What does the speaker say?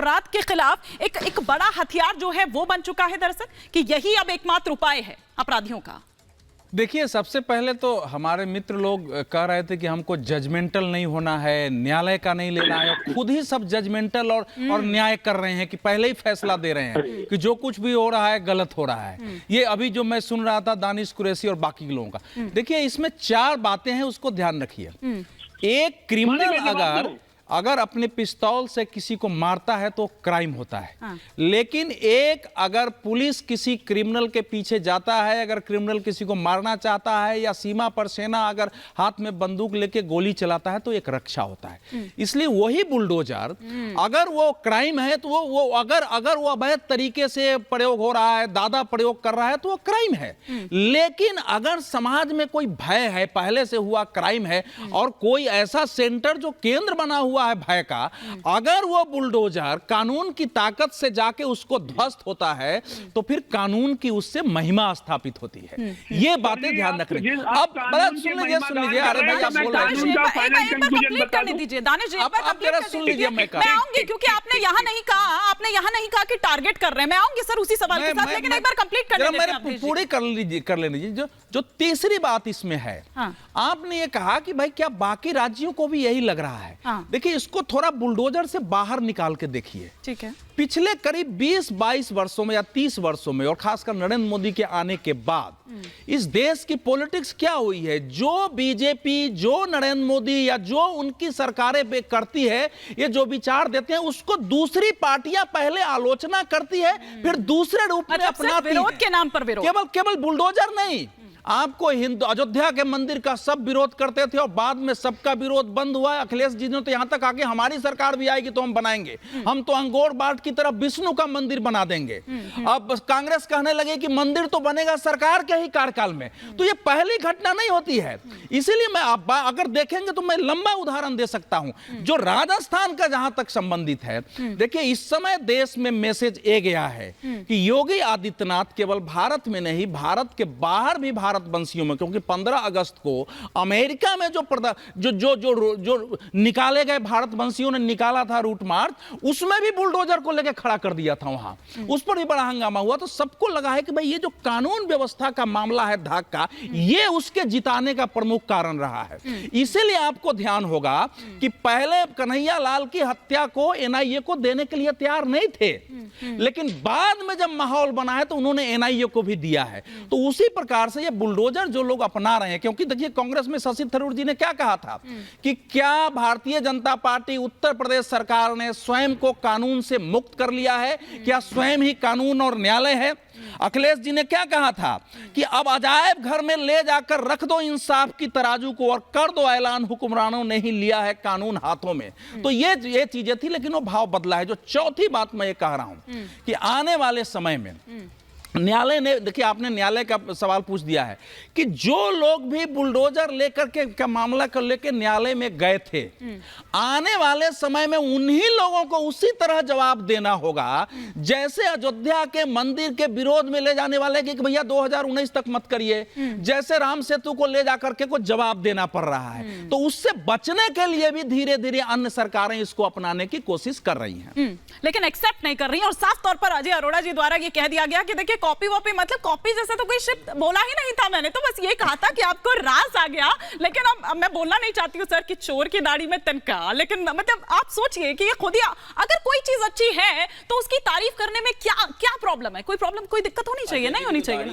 अपराध के खिलाफ एक बड़ा हथियार जो है वो बन चुका है दरअसल, कि यही अब एकमात्र उपाय है अपराधियों का? देखिए, सबसे पहले तो हमारे मित्र लोग कह रहे थे कि हमको जजमेंटल नहीं होना है, न्यायालय का नहीं लेना है, और खुद ही सब जजमेंटल और न्याय कर रहे हैं कि पहले ही फैसला दे रहे हैं कि जो कुछ भी हो रहा है गलत हो रहा है। ये अभी जो मैं सुन रहा था दानिश कुरैशी और बाकी लोगों का, देखिए इसमें 4 बातें हैं, उसको ध्यान रखिए। एक, क्रिमिनल अगर अपने पिस्तौल से किसी को मारता है तो क्राइम होता है। हाँ। लेकिन एक, अगर पुलिस किसी क्रिमिनल के पीछे जाता है, अगर क्रिमिनल किसी को मारना चाहता है, या सीमा पर सेना अगर हाथ में बंदूक लेके गोली चलाता है, तो एक रक्षा होता है। इसलिए वही बुलडोजर अगर वो क्राइम है तो वो अगर वो अवैध तरीके से प्रयोग हो रहा है, दादा प्रयोग कर रहा है, तो वो क्राइम है। लेकिन अगर समाज में कोई भय है, पहले से हुआ क्राइम है, और कोई ऐसा सेंटर जो केंद्र बना हुआ है भय का, अगर वो बुलडोजर कानून की ताकत से जाके उसको ध्वस्त होता है, तो फिर कानून की उससे महिमा स्थापित होती है। ये बातें ध्यान रख रहे हैं। अब सुन लीजिए, अरे भाई आप बोल रहे दीजिए दानिश जी, आप जरा सुन लीजिए। मैं आऊंगी, क्योंकि आपने यहाँ नहीं कहा कि टारगेट कर रहे हैं। मैं आऊंगी सर उसी सवाल के साथ, लेकिन एक बार कंप्लीट करने पूरी कर लेने दीजिए। जो तीसरी बात इसमें है, आपने ये कहा कि भाई क्या बाकी राज्यों को भी यही लग रहा है? देखिए, इसको थोड़ा बुलडोजर से बाहर निकाल के देखिए। ठीक है। पिछले करीब 20-22 वर्षों में या 30 वर्षों में, और खासकर नरेंद्र मोदी के आने के बाद, इस देश की पॉलिटिक्स क्या हुई है? जो बीजेपी, जो नरेंद्र मोदी या जो उनकी सरकारें करती है, ये जो विचार देते हैं उसको दूसरी पार्टियां पहले आलोचना करती है, फिर दूसरे रूप में अपनाती है। विरोध के नाम पर विरोध, केवल बुलडोजर नहीं। आपको हिंदू अयोध्या के मंदिर का सब विरोध करते थे और बाद में सबका विरोध बंद हुआ। अखिलेश जी ने तो यहां तक आके हमारी सरकार भी आएगी तो हम बनाएंगे, हम तो अंगोर बाट की तरफ विष्णु का मंदिर बना देंगे। अब कांग्रेस कहने लगे कि मंदिर तो बनेगा सरकार के ही कार्यकाल में। तो ये पहली घटना नहीं होती है। इसीलिए मैं आप अगर देखेंगे तो मैं लंबा उदाहरण दे सकता हूं, जो राजस्थान का जहां तक संबंधित है। देखिए, इस समय देश में मैसेज ये गया है कि योगी आदित्यनाथ केवल भारत में नहीं, भारत के बाहर भी भारतवंशियों में, क्योंकि 15 अगस्त को अमेरिका में जो निकाले गए भारतवंशियों ने निकाला था रूट मार्च, उसमें भी बुलडोजर को लेकर खड़ा कर दिया था वहां। उस पर भी बड़ा हंगामा हुआ। तो सबको लगा है कि भाई ये जो कानून व्यवस्था का मामला है धाक का, ये उसके जिताने का प्रमुख कारण रहा है। इसीलिए आपको ध्यान होगा कि पहले कन्हैया लाल की हत्या को एनआईए को देने के लिए तैयार नहीं थे, लेकिन बाद में जब माहौल बना है तो उन्होंने एनआईए को भी दिया है। तो उसी प्रकार से ये बुलडोजर जो लोग अपना रहे हैं, क्योंकि देखिए कांग्रेस में शशि थरूर जी ने क्या कहा था कि क्या भारतीय जनता पार्टी उत्तर प्रदेश सरकार ने स्वयं को कानून से मुक्त कर लिया है? क्या स्वयं ही कानून और न्यायालय है? अखिलेश जी ने क्या कहा था कि अब अजायब घर में ले जाकर रख दो इंसाफ की तराजू को और कर दो ऐलान, हुक्मरानों ने ही लिया है कानून हाथों में। तो ये चीजें थी, लेकिन वो भाव बदला है। जो चौथी बात मैं ये कह रहा हूं कि आने वाले समय में न्यायालय ने, देखिए आपने न्यायालय का सवाल पूछ दिया है कि जो लोग भी बुलडोजर लेकर के का मामला कर लेकर न्यायालय में गए थे, आने वाले समय में उन्हीं लोगों को उसी तरह जवाब देना होगा जैसे अयोध्या के मंदिर के विरोध में ले जाने वाले कि भैया 2019 तक मत करिए, जैसे राम सेतु को ले जाकर के को जवाब देना पड़ रहा है। तो उससे बचने के लिए भी धीरे धीरे अन्य सरकारें इसको अपनाने की कोशिश कर रही हैं, लेकिन एक्सेप्ट नहीं कर रही हैं। और साफ तौर पर अजय अरोड़ा जी द्वारा ये कह दिया गया कि देखिए कॉपी वॉपी, मतलब कॉपी जैसा तो कोई शब्द बोला ही नहीं था। मैंने तो बस ये कहा था कि आपको रास आ गया। लेकिन अब मैं बोलना नहीं चाहती हूँ सर कि चोर की दाढ़ी में तिनका, लेकिन मतलब आप सोचिए कि ये खुद ही, अगर कोई चीज अच्छी है तो उसकी तारीफ करने में क्या प्रॉब्लम है? कोई प्रॉब्लम, कोई दिक्कत होनी चाहिए? नहीं होनी चाहिए।